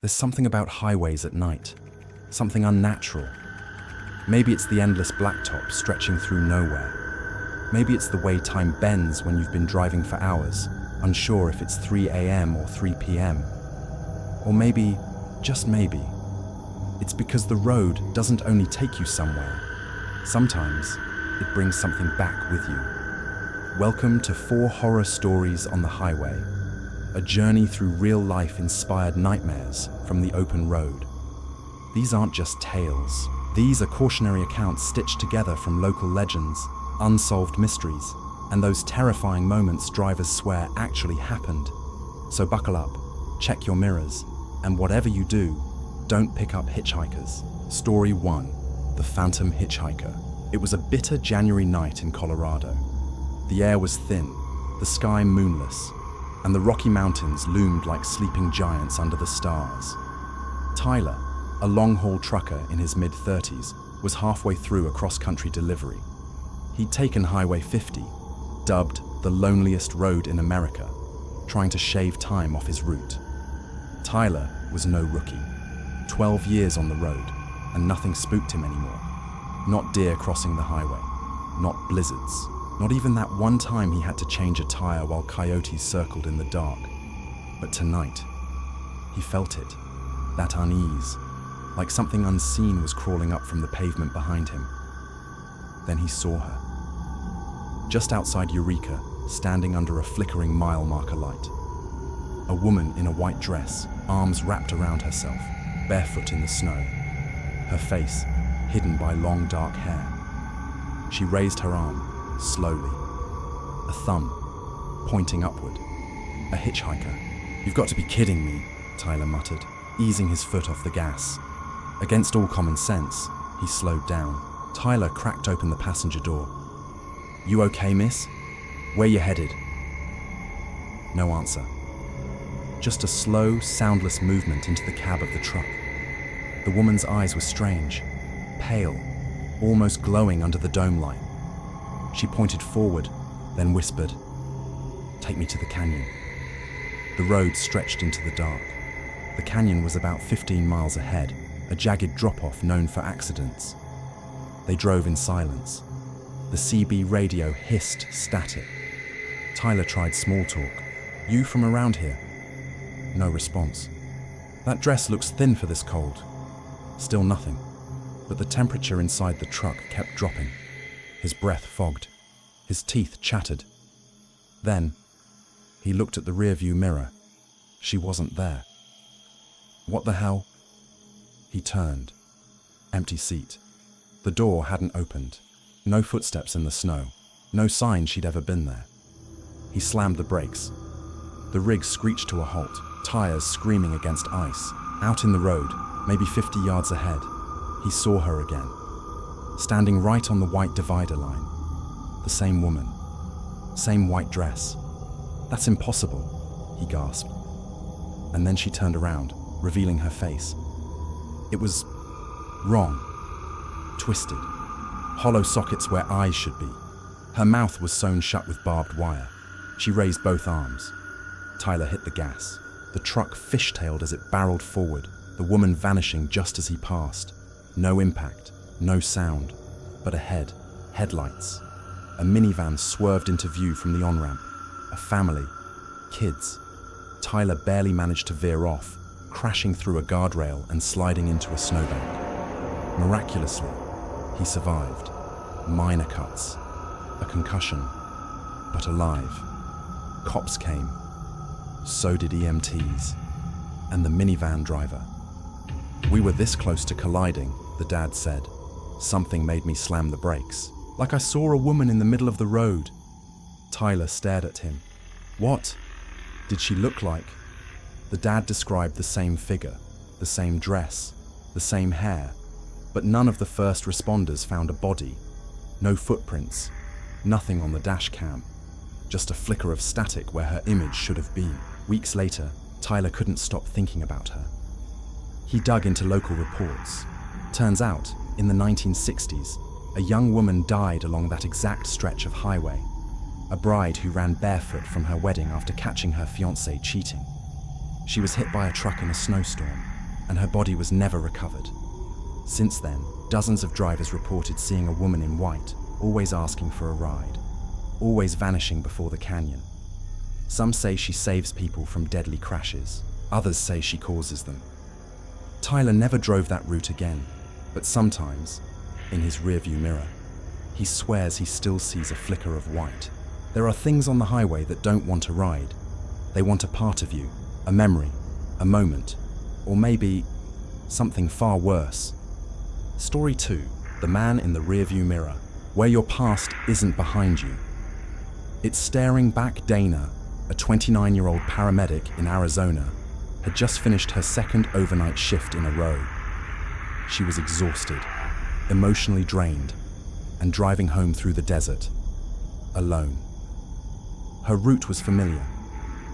There's something about highways at night, something unnatural. Maybe it's the endless blacktop stretching through nowhere. Maybe it's the way time bends when you've been driving for hours, unsure if it's 3 a.m. or 3 p.m. Or maybe, just maybe, it's because the road doesn't only take you somewhere. Sometimes it brings something back with you. Welcome to 4 Horror Stories on the Highway, a journey through real-life inspired nightmares from the open road. These aren't just tales. These are cautionary accounts stitched together from local legends, unsolved mysteries, and those terrifying moments drivers swear actually happened. So buckle up, check your mirrors, and whatever you do, don't pick up hitchhikers. Story 1. The Phantom Hitchhiker. It was a bitter January night in Colorado. The air was thin, the sky moonless, and the Rocky Mountains loomed like sleeping giants under the stars. Tyler, a long-haul trucker in his mid-30s, was halfway through a cross-country delivery. He'd taken Highway 50, dubbed the loneliest road in America, trying to shave time off his route. Tyler was no rookie. 12 years on the road, and nothing spooked him anymore. Not deer crossing the highway, not blizzards, not even that one time he had to change a tire while coyotes circled in the dark. But tonight, he felt it, that unease, like something unseen was crawling up from the pavement behind him. Then he saw her. Just outside Eureka, standing under a flickering mile marker light. A woman in a white dress, arms wrapped around herself, barefoot in the snow. Her face hidden by long dark hair. She raised her arm, slowly. A thumb, pointing upward. A hitchhiker. "You've got to be kidding me," Tyler muttered, easing his foot off the gas. Against all common sense, he slowed down. Tyler cracked open the passenger door. "You okay, miss? Where you headed?" No answer. Just a slow, soundless movement into the cab of the truck. The woman's eyes were strange, pale, almost glowing under the dome light. She pointed forward, then whispered, "Take me to the canyon." The road stretched into the dark. The canyon was about 15 miles ahead, a jagged drop-off known for accidents. They drove in silence. The CB radio hissed static. Tyler tried small talk. "You from around here?" No response. "That dress looks thin for this cold." Still nothing. But the temperature inside the truck kept dropping. His breath fogged. His teeth chattered. Then, he looked at the rearview mirror. She wasn't there. What the hell? He turned. Empty seat. The door hadn't opened. No footsteps in the snow. No sign she'd ever been there. He slammed the brakes. The rig screeched to a halt, tires screaming against ice. Out in the road, maybe 50 yards ahead, he saw her again. Standing right on the white divider line. The same woman. Same white dress. "That's impossible," he gasped. And then she turned around, revealing her face. It was wrong. Twisted. Hollow sockets where eyes should be. Her mouth was sewn shut with barbed wire. She raised both arms. Tyler hit the gas. The truck fishtailed as it barreled forward, the woman vanishing just as he passed. No impact, no sound, but ahead, headlights. A minivan swerved into view from the on-ramp. A family, kids. Tyler barely managed to veer off, crashing through a guardrail and sliding into a snowbank. Miraculously, he survived. Minor cuts, a concussion, but alive. Cops came. So did EMTs. And the minivan driver. "We were this close to colliding," the dad said. "Something made me slam the brakes. Like I saw a woman in the middle of the road." Tyler stared at him. "What did she look like?" The dad described the same figure, the same dress, the same hair, but none of the first responders found a body. No footprints, nothing on the dash cam, just a flicker of static where her image should have been. Weeks later, Tyler couldn't stop thinking about her. He dug into local reports. Turns out, in the 1960s, a young woman died along that exact stretch of highway. A bride who ran barefoot from her wedding after catching her fiancé cheating. She was hit by a truck in a snowstorm, and her body was never recovered. Since then, dozens of drivers reported seeing a woman in white, always asking for a ride, always vanishing before the canyon. Some say she saves people from deadly crashes. Others say she causes them. Tyler never drove that route again, but sometimes, in his rearview mirror, he swears he still sees a flicker of white. There are things on the highway that don't want a ride. They want a part of you, a memory, a moment, or maybe something far worse. Story 2, The Man in the Rearview Mirror, where your past isn't behind you. It's staring back. Dana, a 29-year-old paramedic in Arizona, had just finished her second overnight shift in a row. She was exhausted, emotionally drained, and driving home through the desert, alone. Her route was familiar,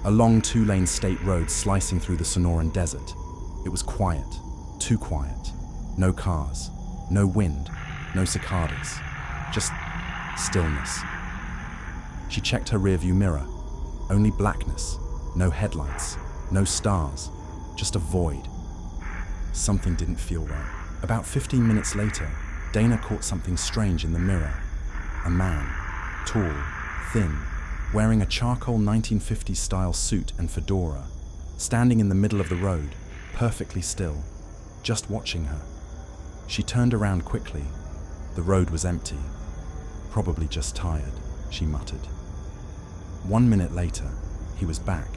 a long 2-lane state road slicing through the Sonoran Desert. It was quiet, too quiet. No cars, no wind, no cicadas, just stillness. She checked her rearview mirror. Only blackness, no headlights, no stars, just a void. Something didn't feel right. About 15 minutes later, Dana caught something strange in the mirror. A man, tall, thin, wearing a charcoal 1950s style suit and fedora, standing in the middle of the road, perfectly still, just watching her. She turned around quickly. The road was empty. Probably just tired, she muttered. 1 minute later, he was back,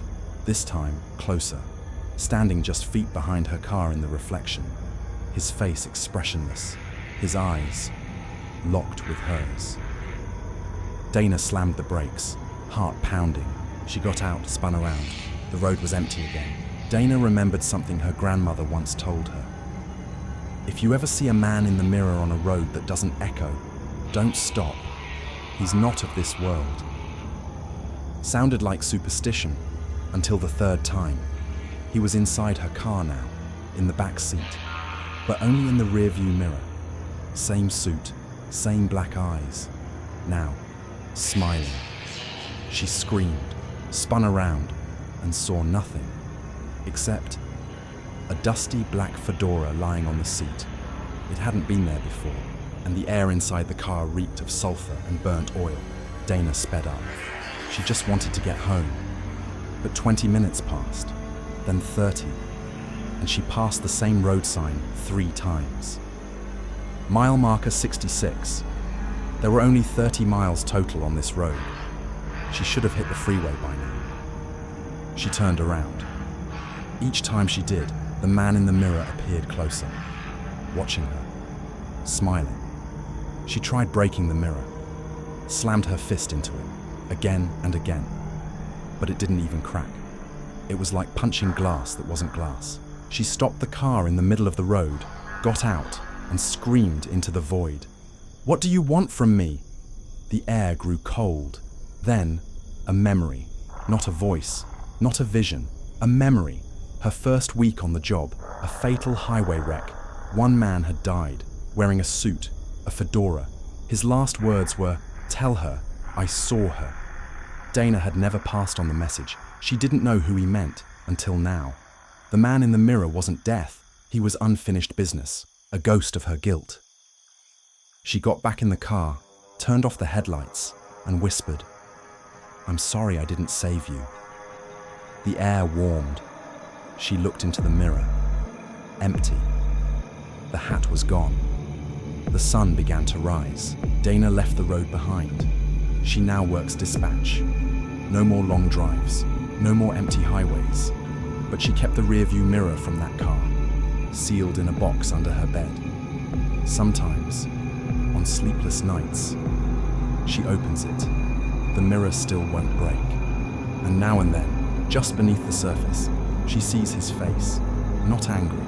this time closer, standing just feet behind her car in the reflection, his face expressionless, his eyes locked with hers. Dana slammed the brakes, heart pounding. She got out, spun around. The road was empty again. Dana remembered something her grandmother once told her. If you ever see a man in the mirror on a road that doesn't echo, don't stop. He's not of this world. Sounded like superstition, until the third time. He was inside her car now, in the back seat, but only in the rearview mirror. Same suit, same black eyes. Now, smiling. She screamed, spun around, and saw nothing, except a dusty black fedora lying on the seat. It hadn't been there before, and the air inside the car reeked of sulfur and burnt oil. Dana sped up. She just wanted to get home. But 20 minutes passed, then 30, and she passed the same road sign 3 times. Mile marker 66. There were only 30 miles total on this road. She should have hit the freeway by now. She turned around. Each time she did, the man in the mirror appeared closer, watching her, smiling. She tried breaking the mirror, slammed her fist into it, again and again, but it didn't even crack. It was like punching glass that wasn't glass. She stopped the car in the middle of the road, got out, and screamed into the void. "What do you want from me?" The air grew cold. Then, a memory, not a voice, not a vision, a memory. Her first week on the job, a fatal highway wreck. One man had died, wearing a suit, a fedora. His last words were, "Tell her, I saw her." Dana had never passed on the message. She didn't know who he meant, until now. The man in the mirror wasn't death. He was unfinished business, a ghost of her guilt. She got back in the car, turned off the headlights, and whispered, "I'm sorry I didn't save you." The air warmed. She looked into the mirror. Empty. The hat was gone. The sun began to rise. Dana left the road behind. She now works dispatch. No more long drives, no more empty highways. But she kept the rearview mirror from that car, sealed in a box under her bed. Sometimes, on sleepless nights, she opens it. The mirror still won't break. And now and then, just beneath the surface, she sees his face, not angry,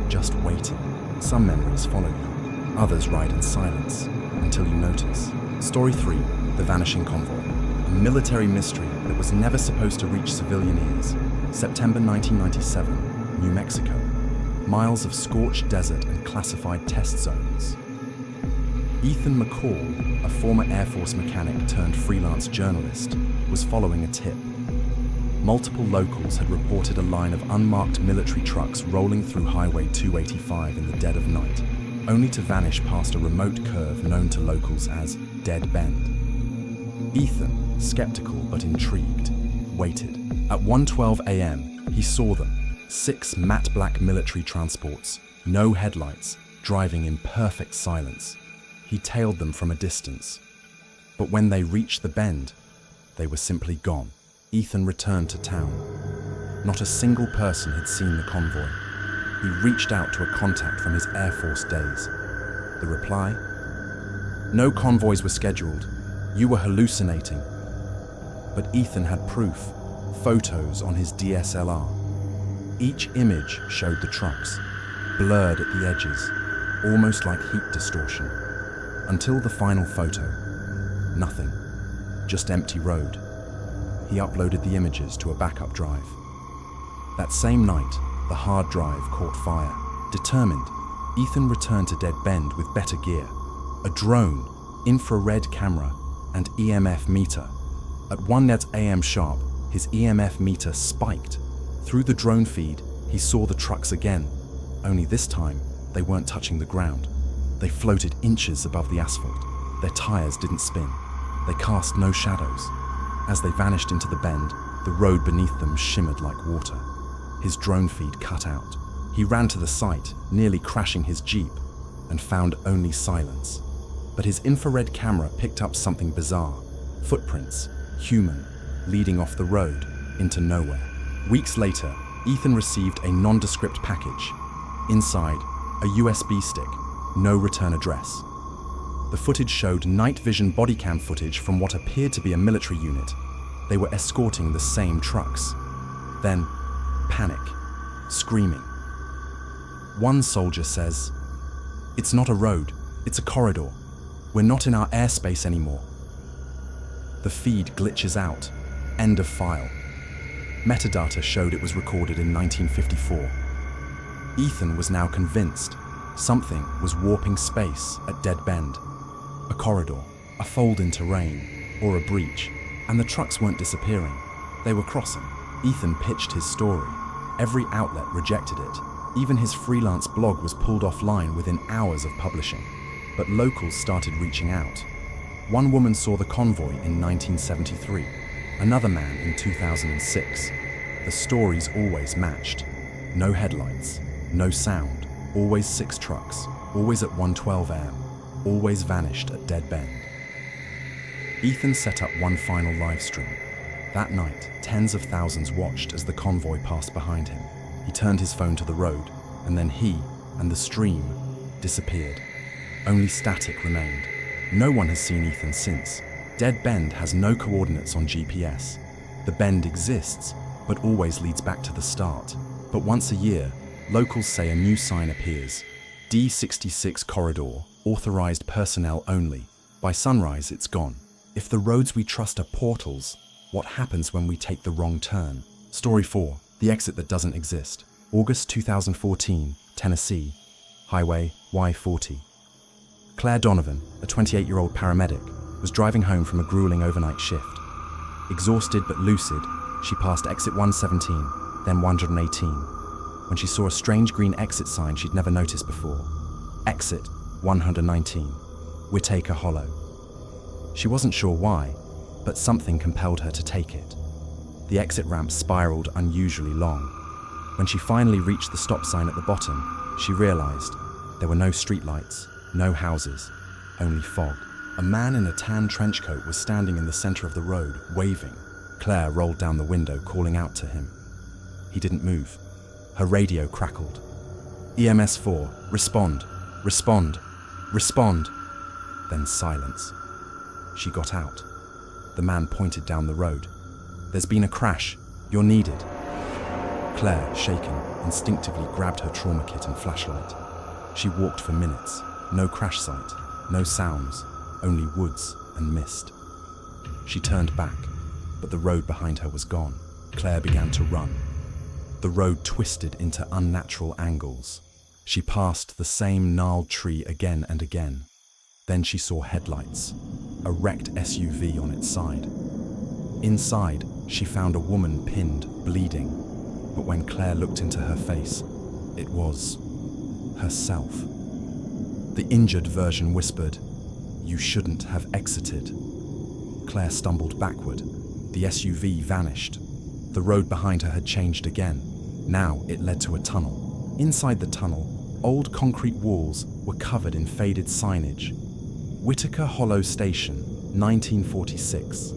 just waiting. Some memories follow you, others ride in silence, until you notice. Story 3, The Vanishing Convoy. A military mystery that was never supposed to reach civilian ears. September 1997, New Mexico. Miles of scorched desert and classified test zones. Ethan McCall, a former Air Force mechanic turned freelance journalist, was following a tip. multiple locals had reported a line of unmarked military trucks rolling through Highway 285 in the dead of night, only to vanish past a remote curve known to locals as Dead Bend. Ethan, skeptical but intrigued, waited. At 1:12 a.m., he saw them, 6 matte black military transports, no headlights, driving in perfect silence. He tailed them from a distance. But when they reached the bend, they were simply gone. Ethan returned to town. Not a single person had seen the convoy. He reached out to a contact from his Air Force days. The reply? No convoys were scheduled. You were hallucinating. But Ethan had proof, photos on his DSLR. Each image showed the trucks, blurred at the edges, almost like heat distortion. Until the final photo, nothing, just empty road. He uploaded the images to a backup drive. That same night, the hard drive caught fire. Determined, Ethan returned to Dead Bend with better gear, a drone, infrared camera, and EMF meter. At 1 a.m. sharp, his EMF meter spiked. Through the drone feed, he saw the trucks again, only this time, they weren't touching the ground. They floated inches above the asphalt. Their tires didn't spin. They cast no shadows. As they vanished into the bend, the road beneath them shimmered like water. His drone feed cut out. He ran to the site, nearly crashing his Jeep, and found only silence. But his infrared camera picked up something bizarre. Footprints, human, leading off the road into nowhere. Weeks later, Ethan received a nondescript package. Inside, a USB stick, no return address. The footage showed night vision body cam footage from what appeared to be a military unit. They were escorting the same trucks. Then, panic, screaming. One soldier says, "It's not a road, it's a corridor. We're not in our airspace anymore." The feed glitches out. End of file. Metadata showed it was recorded in 1954. Ethan was now convinced something was warping space at Dead Bend. A corridor, a fold in terrain, or a breach, and the trucks weren't disappearing. They were crossing. Ethan pitched his story. Every outlet rejected it. Even his freelance blog was pulled offline within hours of publishing. But locals started reaching out. One woman saw the convoy in 1973, another man in 2006. The stories always matched. No headlights, no sound, always 6 trucks, always at 1:12 a.m., always vanished at Dead Bend. Ethan set up one final live stream. That night, tens of thousands watched as the convoy passed behind him. He turned his phone to the road, and then he and the stream disappeared. Only static remained. No one has seen Ethan since. Dead Bend has no coordinates on GPS. The bend exists, but always leads back to the start. But once a year, locals say a new sign appears. D66 corridor, authorized personnel only. By sunrise, it's gone. If the roads we trust are portals, what happens when we take the wrong turn? Story 4, the exit that doesn't exist. August 2014, Tennessee, Highway Y40. Claire Donovan, a 28-year-old paramedic, was driving home from a grueling overnight shift. Exhausted but lucid, she passed exit 117, then 118, when she saw a strange green exit sign she'd never noticed before. Exit 119, Whitaker Hollow. She wasn't sure why, but something compelled her to take it. The exit ramp spiraled unusually long. When she finally reached the stop sign at the bottom, she realized there were no streetlights, no houses, only fog. A man in a tan trench coat was standing in the center of the road, waving. Claire rolled down the window, calling out to him. He didn't move. Her radio crackled. EMS 4, respond, respond, respond. Then silence. She got out. The man pointed down the road. There's been a crash. You're needed. Claire, shaken, instinctively grabbed her trauma kit and flashlight. She walked for minutes. No crash site, no sounds, only woods and mist. She turned back, but the road behind her was gone. Claire began to run. The road twisted into unnatural angles. She passed the same gnarled tree again and again. Then she saw headlights, a wrecked SUV on its side. Inside, She found a woman pinned, bleeding, but when Claire looked into her face, it was herself. The injured version whispered, "You shouldn't have exited." Claire stumbled backward. The SUV vanished. The road behind her had changed again. Now it led to a tunnel. Inside the tunnel, old concrete walls were covered in faded signage. Whitaker Hollow Station, 1946.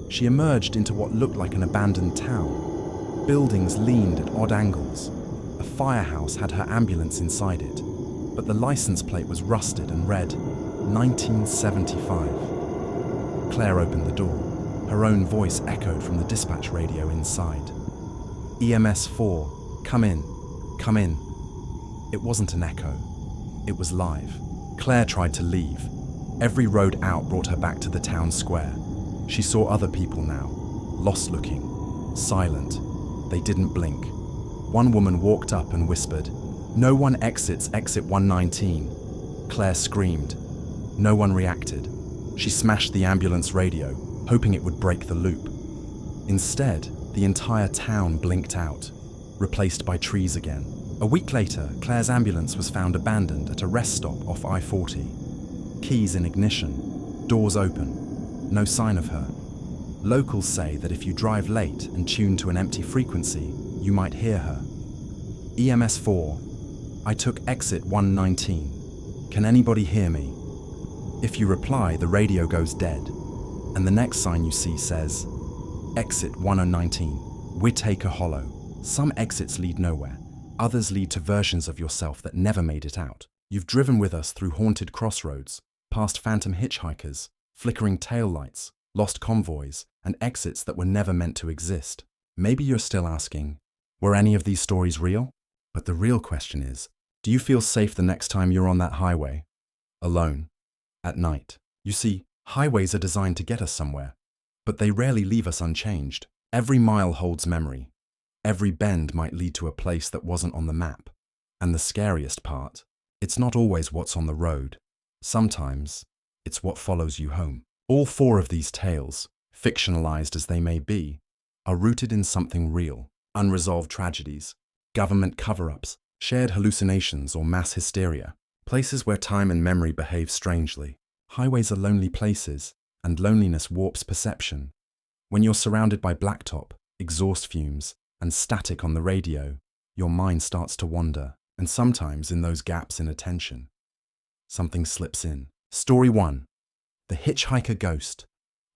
She emerged into what looked like an abandoned town. Buildings leaned at odd angles. A firehouse had her ambulance inside it, but the license plate was rusted and read 1975. Claire opened the door. Her own voice echoed from the dispatch radio inside. EMS 4, come in, come in. It wasn't an echo. It was live. Claire tried to leave. Every road out brought her back to the town square. She saw other people now, lost looking, silent. They didn't blink. One woman walked up and whispered, "No one exits exit 119. Claire screamed. No one reacted. She smashed the ambulance radio, hoping it would break the loop. Instead, the entire town blinked out, replaced by trees again. A week later, Claire's ambulance was found abandoned at a rest stop off I-40. Keys in ignition, doors open, no sign of her. Locals say that if you drive late and tune to an empty frequency, you might hear her. EMS 4, I took exit 119. Can anybody hear me? If you reply, the radio goes dead, and the next sign you see says, exit 119, Whitaker Hollow. Some exits lead nowhere. Others lead to versions of yourself that never made it out. You've driven with us through haunted crossroads, past phantom hitchhikers, flickering taillights, lost convoys, and exits that were never meant to exist. Maybe you're still asking, were any of these stories real? But the real question is, do you feel safe the next time you're on that highway? Alone. At night. You see, highways are designed to get us somewhere, but they rarely leave us unchanged. Every mile holds memory. Every bend might lead to a place that wasn't on the map. And the scariest part, it's not always what's on the road. Sometimes, it's what follows you home. All four of these tales, fictionalized as they may be, are rooted in something real. Unresolved tragedies, government cover-ups, shared hallucinations or mass hysteria. Places where time and memory behave strangely. Highways are lonely places, and loneliness warps perception. When you're surrounded by blacktop, exhaust fumes, and static on the radio, your mind starts to wander, and sometimes in those gaps in attention, something slips in. Story 1. The Hitchhiker Ghost.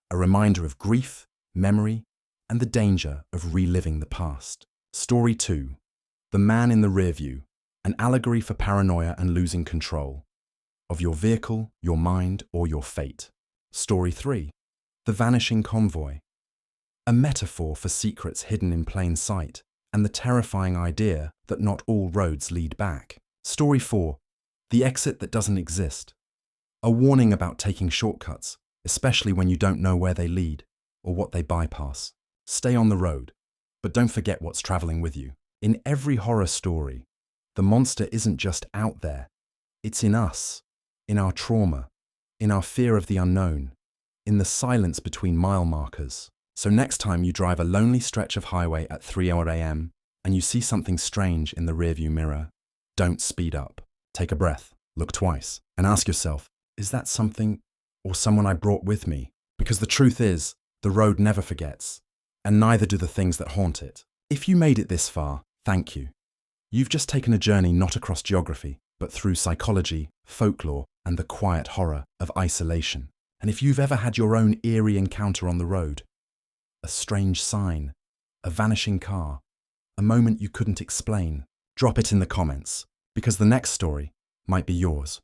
A reminder of grief, memory, and the danger of reliving the past. Story 2. The Man in the Rearview. An allegory for paranoia and losing control of your vehicle, your mind, or your fate. Story 3. The Vanishing Convoy. A metaphor for secrets hidden in plain sight and the terrifying idea that not all roads lead back. Story 4. The Exit That Doesn't Exist. A warning about taking shortcuts, especially when you don't know where they lead or what they bypass. Stay on the road, but don't forget what's traveling with you. In every horror story, the monster isn't just out there. It's in us, in our trauma, in our fear of the unknown, in the silence between mile markers. So next time you drive a lonely stretch of highway at 3 a.m. and you see something strange in the rearview mirror, don't speed up. Take a breath, look twice, and ask yourself, is that something or someone I brought with me? Because the truth is, the road never forgets, and neither do the things that haunt it. If you made it this far, thank you. You've just taken a journey not across geography, but through psychology, folklore, and the quiet horror of isolation. And if you've ever had your own eerie encounter on the road, a strange sign, a vanishing car, a moment you couldn't explain, drop it in the comments, because the next story might be yours.